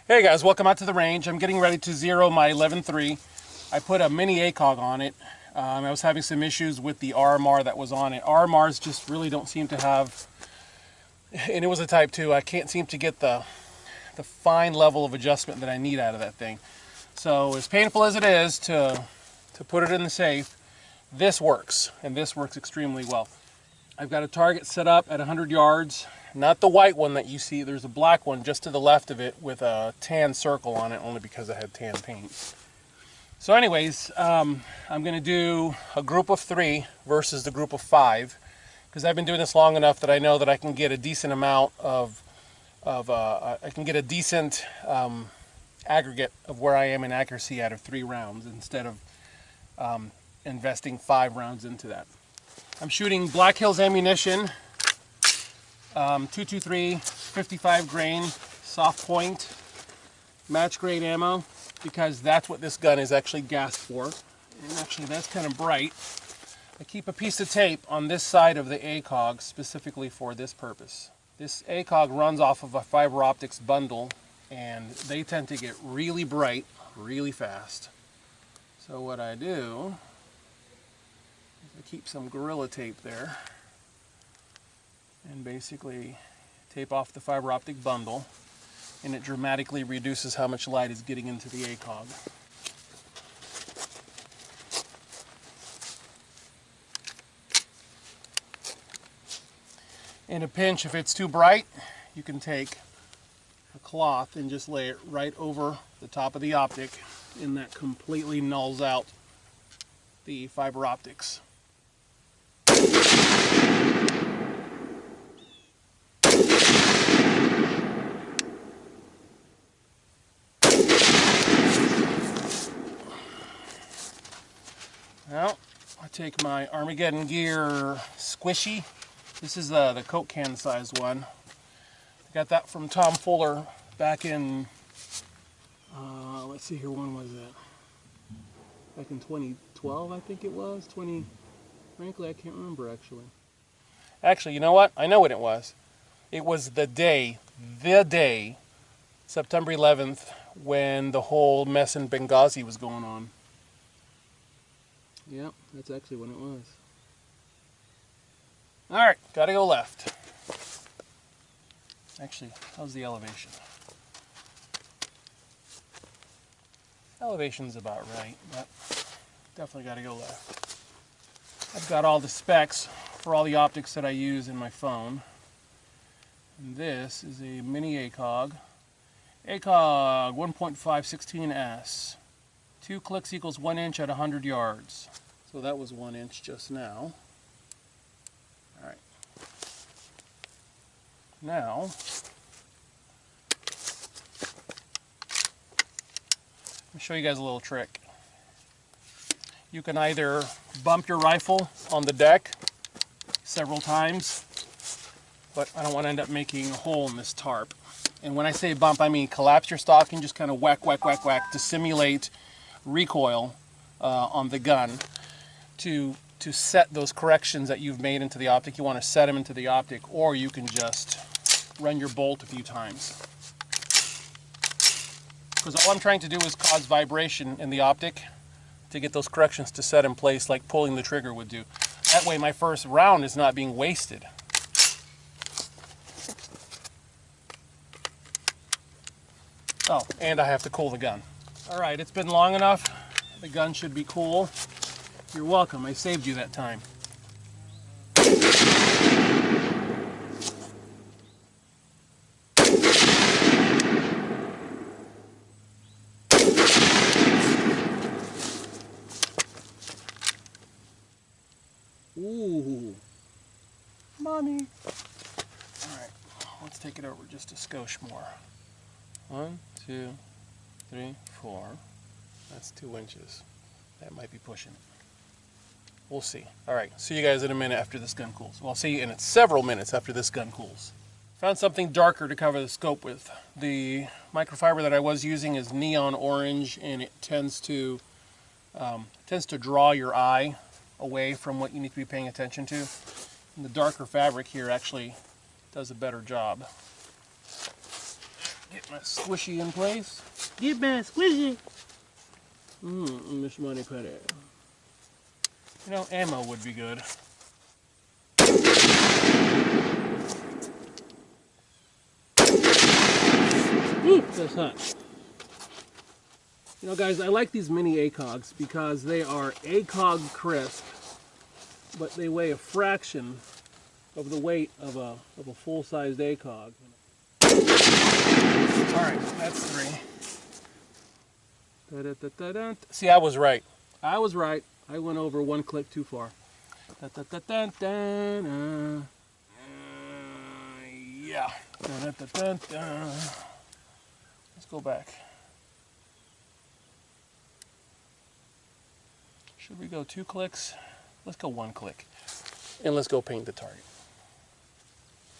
Hey guys, welcome out to the range. I'm getting ready to zero my 11.3. I put a mini ACOG on it. I was having some issues with the RMR that was on it. RMRs just really don't seem to have, and it was a Type 2, I can't seem to get the fine level of adjustment that I need out of that thing. So as painful as it is to put it in the safe, this works, and this works extremely well. I've got a target set up at 100 yards. Not the white one that you see, there's a black one just to the left of it with a tan circle on it, only because I had tan paint. So anyways, I'm gonna do a group of 3 versus the group of 5, because I've been doing this long enough that I know that I can get a decent amount of I can get a decent aggregate of where I am in accuracy out of 3 rounds instead of investing 5 rounds into that. I'm shooting Black Hills ammunition. 223 55 grain soft point match grade ammo, because that's what this gun is actually gassed for. And actually that's kind of bright. I keep a piece of tape on this side of the ACOG specifically for this purpose. This ACOG runs off of a fiber optics bundle, and they tend to get really bright really fast. So what I do is I keep some Gorilla Tape there and basically tape off the fiber optic bundle, and it dramatically reduces how much light is getting into the ACOG. In a pinch, if it's too bright, you can take a cloth and just lay it right over the top of the optic, and that completely nulls out the fiber optics. Now, I take my Armageddon Gear Squishy. This is the Coke can size one. I got that from Tom Fuller back in, let's see here, when was that? Back in 2012, I think it was. Frankly, I can't remember actually. Actually, you know what? I know what it was. It was the day, September 11th, when the whole mess in Benghazi was going on. Yep, that's actually when it was. Alright, gotta go left. Actually, how's the elevation? Elevation's about right, but definitely gotta go left. I've got all the specs for all the optics that I use in my phone. And this is a mini ACOG. ACOG 1.516S. 2 clicks equals 1 inch at 100 yards. So that was 1 inch just now. Alright. Now, let me show you guys a little trick. You can either bump your rifle on the deck several times, but I don't want to end up making a hole in this tarp. And when I say bump, I mean collapse your stock and just kind of whack, whack, whack, whack to simulate recoil on the gun to set those corrections that you've made into the optic. You want to set them into the optic, or you can just run your bolt a few times. Because all I'm trying to do is cause vibration in the optic to get those corrections to set in place like pulling the trigger would do. That way my first round is not being wasted. Oh, and I have to cool the gun. Alright, it's been long enough. The gun should be cool. You're welcome, I saved you that time. Ooh, mommy. Alright, let's take it over just a skosh more. 1, 2, 3, 4. That's 2 inches. That might be pushing it. We'll see. Alright, see you guys in a minute after this gun cools. Well, I'll see you in several minutes after this gun cools. Found something darker to cover the scope with. The microfiber that I was using is neon orange, and it tends to draw your eye away from what you need to be paying attention to. And the darker fabric here actually does a better job. Get my squishy in place. Get my squishy. Miss Money Petty. You know, ammo would be good. Ooh, that's hot. You know, guys, I like these mini ACOGs because they are ACOG crisp, but they weigh a fraction of the weight of a full-sized ACOG. All right, that's 3. See, I was right. I was right. I went over 1 click too far. Yeah. Let's go back. Should we go 2 clicks? Let's go 1 click. And let's go paint the target.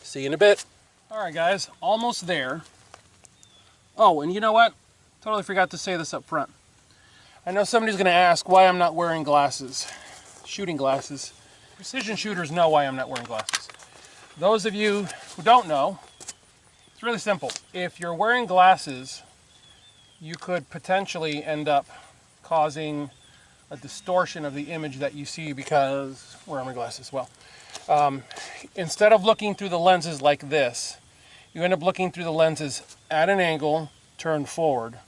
See you in a bit. All right, guys, almost there. Oh, and you know what? Totally forgot to say this up front. I know somebody's going to ask why I'm not wearing glasses, shooting glasses. Precision shooters know why I'm not wearing glasses. Those of you who don't know, it's really simple. If you're wearing glasses, you could potentially end up causing a distortion of the image that you see because, where are my glasses? Well, instead of looking through the lenses like this, you end up looking through the lenses at an angle, turned forward,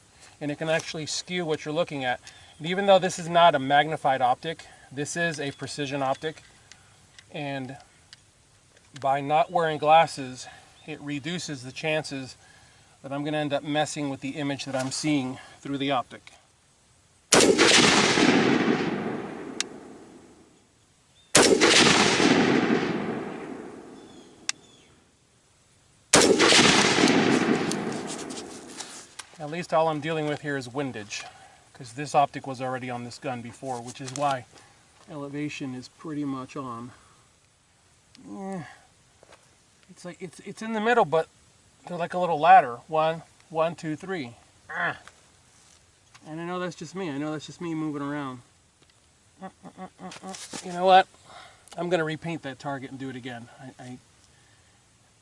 and it can actually skew what you're looking at. And even though this is not a magnified optic, this is a precision optic, and by not wearing glasses, it reduces the chances that I'm going to end up messing with the image that I'm seeing through the optic. At least all I'm dealing with here is windage, because this optic was already on this gun before, which is why elevation is pretty much on. It's like it's in the middle, but they're like a little ladder. 1, 1, 2, 3. And I know that's just me. I know that's just me moving around. You know what? I'm going to repaint that target and do it again.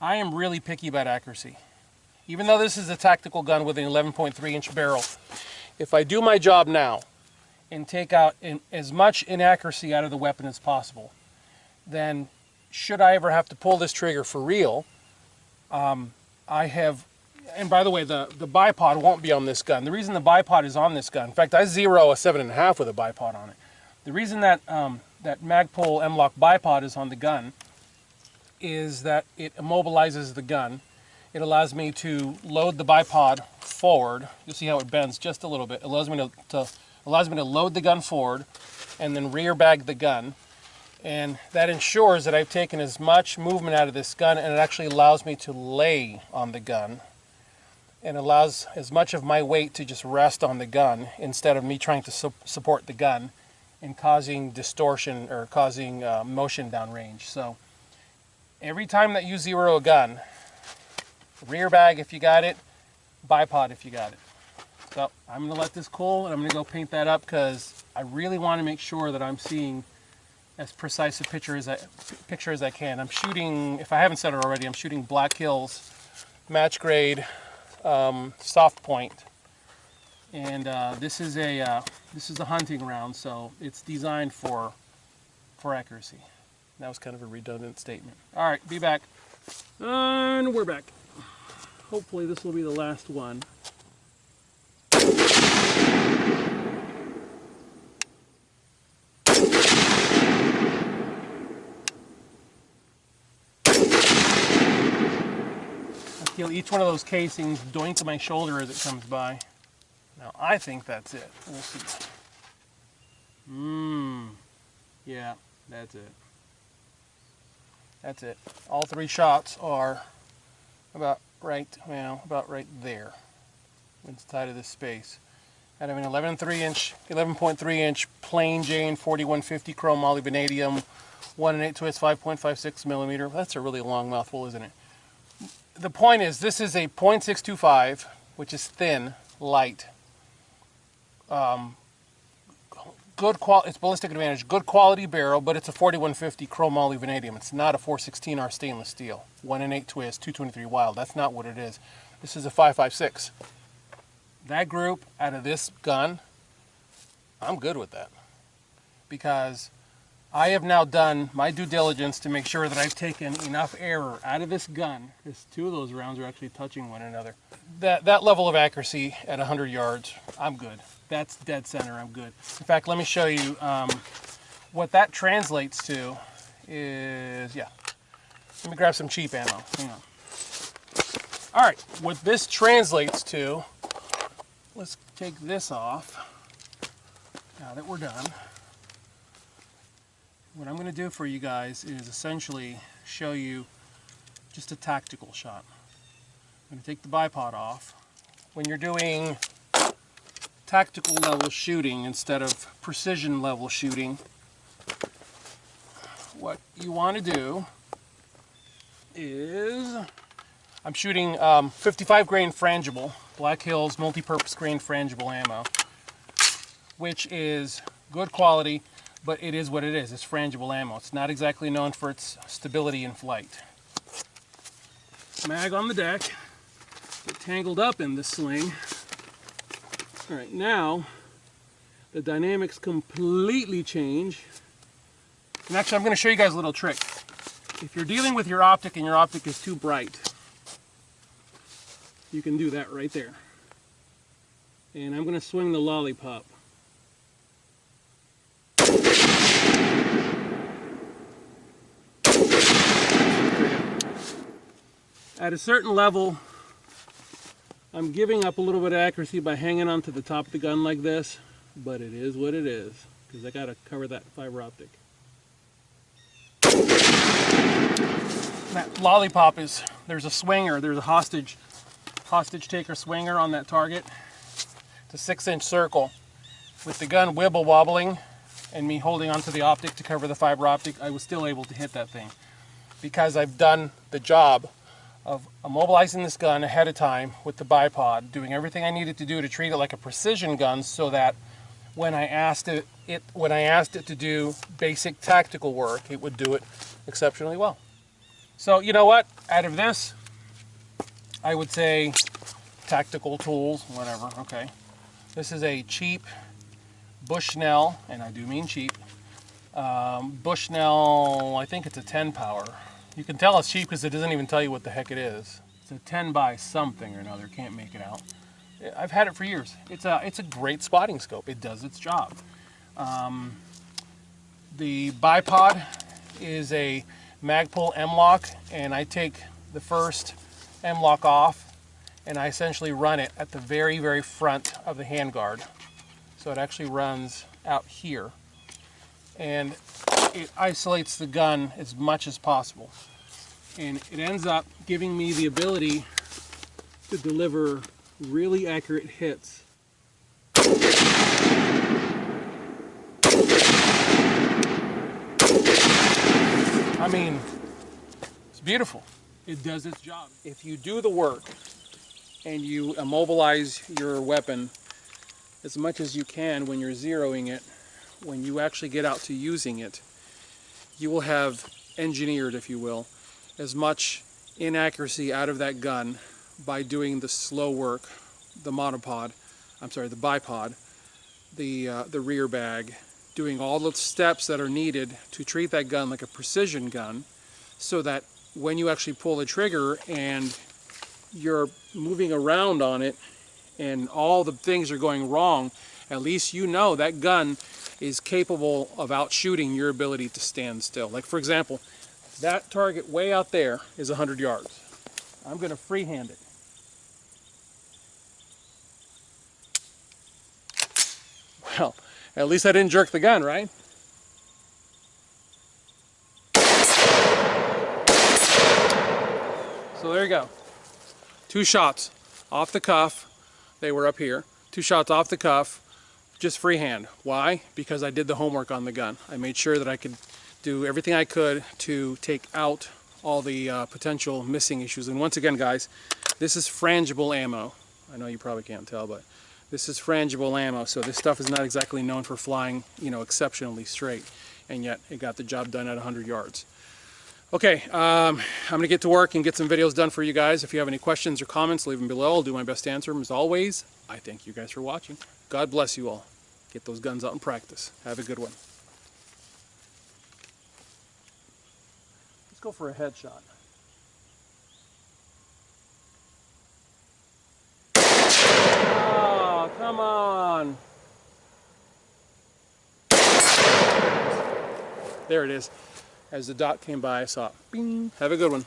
I am really picky about accuracy. Even though this is a tactical gun with an 11.3-inch barrel, if I do my job now and take out as much inaccuracy out of the weapon as possible, then should I ever have to pull this trigger for real, I have, and by the way, the bipod won't be on this gun. The reason the bipod is on this gun, in fact, I zero a 7.5 with a bipod on it. The reason that that Magpul M-Lock bipod is on the gun is that it immobilizes the gun. It allows me to load the bipod forward. You'll see how it bends just a little bit. It allows me to load the gun forward and then rear bag the gun. And that ensures that I've taken as much movement out of this gun, and it actually allows me to lay on the gun and allows as much of my weight to just rest on the gun instead of me trying to support the gun and causing distortion or causing motion downrange. So every time that you zero a gun, rear bag if you got it, bipod if you got it. So I'm going to let this cool and I'm going to go paint that up because I really want to make sure that I'm seeing as precise a picture as I can. I'm shooting, if I haven't said it already, I'm shooting Black Hills match grade soft point, and this is a hunting round, so it's designed for accuracy. That was kind of a redundant statement. All right, be back, and we're back. Hopefully this will be the last one. I feel each one of those casings doink to my shoulder as it comes by. Now I think that's it. We'll see. Yeah, that's it. That's it. All 3 shots are about right there inside of this space. Out of an 11.3-inch plain Jane 4150 chrome moly vanadium 1 1/8 twist 5.56 millimeter. That's a really long mouthful, isn't it? The point is, this is a .625, which is thin, light. Good quality. It's ballistic advantage. Good quality barrel, but it's a 4150 chrome moly vanadium. It's not a 416R stainless steel. 1 1/8 twist, 223 wild. That's not what it is. This is a 5.56. That group out of this gun, I'm good with that. Because I have now done my due diligence to make sure that I've taken enough error out of this gun, because 2 of those rounds are actually touching one another. That level of accuracy at 100 yards, I'm good. That's dead center, I'm good. In fact, let me show you what that translates to is, yeah. Let me grab some cheap ammo, hang on. All right, what this translates to, let's take this off now that we're done. What I'm going to do for you guys is essentially show you just a tactical shot. I'm going to take the bipod off. When you're doing tactical level shooting instead of precision level shooting, what you want to do is, I'm shooting 55 grain frangible, Black Hills multi-purpose grain frangible ammo, which is good quality, but it is what it is. It's frangible ammo. It's not exactly known for its stability in flight. Mag on the deck, get tangled up in this sling. All right, now the dynamics completely change. And actually, I'm going to show you guys a little trick. If you're dealing with your optic and your optic is too bright, you can do that right there. And I'm going to swing the lollipop. At a certain level, I'm giving up a little bit of accuracy by hanging onto the top of the gun like this, but it is what it is, because I got to cover that fiber optic. That lollipop is, there's a swinger, there's a hostage taker swinger on that target. It's a 6-inch circle. With the gun wibble wobbling and me holding onto the optic to cover the fiber optic, I was still able to hit that thing. Because I've done the job of immobilizing this gun ahead of time with the bipod, doing everything I needed to do to treat it like a precision gun, so that when I asked it to do basic tactical work, it would do it exceptionally well. So you know what? Out of this, I would say tactical tools, whatever, okay. This is a cheap Bushnell, and I do mean cheap, Bushnell, I think it's a 10 power. You can tell it's cheap because it doesn't even tell you what the heck it is. It's a 10 by something or another, can't make it out. I've had it for years. It's a great spotting scope. It does its job. The bipod is a Magpul M-lock, and I take the first M-lock off and I essentially run it at the very, very front of the handguard. So it actually runs out here, and it isolates the gun as much as possible. And it ends up giving me the ability to deliver really accurate hits. I mean, it's beautiful. It does its job. If you do the work and you immobilize your weapon as much as you can when you're zeroing it, when you actually get out to using it, you will have engineered, if you will, as much inaccuracy out of that gun by doing the slow work, the bipod, the rear bag, doing all the steps that are needed to treat that gun like a precision gun, so that when you actually pull the trigger and you're moving around on it and all the things are going wrong, at least you know that gun is capable of outshooting your ability to stand still. Like, for example, that target way out there is 100 yards. I'm going to freehand it. Well, at least I didn't jerk the gun, right? So there you go. 2 shots off the cuff. They were up here. 2 shots off the cuff, just freehand. Why? Because I did the homework on the gun. I made sure that I could do everything I could to take out all the potential missing issues. And once again, guys, this is frangible ammo. I know you probably can't tell, but this is frangible ammo, so this stuff is not exactly known for flying, you know, exceptionally straight, and yet it got the job done at 100 yards. Okay, I'm going to get to work and get some videos done for you guys. If you have any questions or comments, leave them below. I'll do my best to answer them. As always, I thank you guys for watching. God bless you all. Get those guns out and practice. Have a good one. Let's go for a headshot. Oh, come on. There it is. As the dot came by, I saw it. Bing. Have a good one.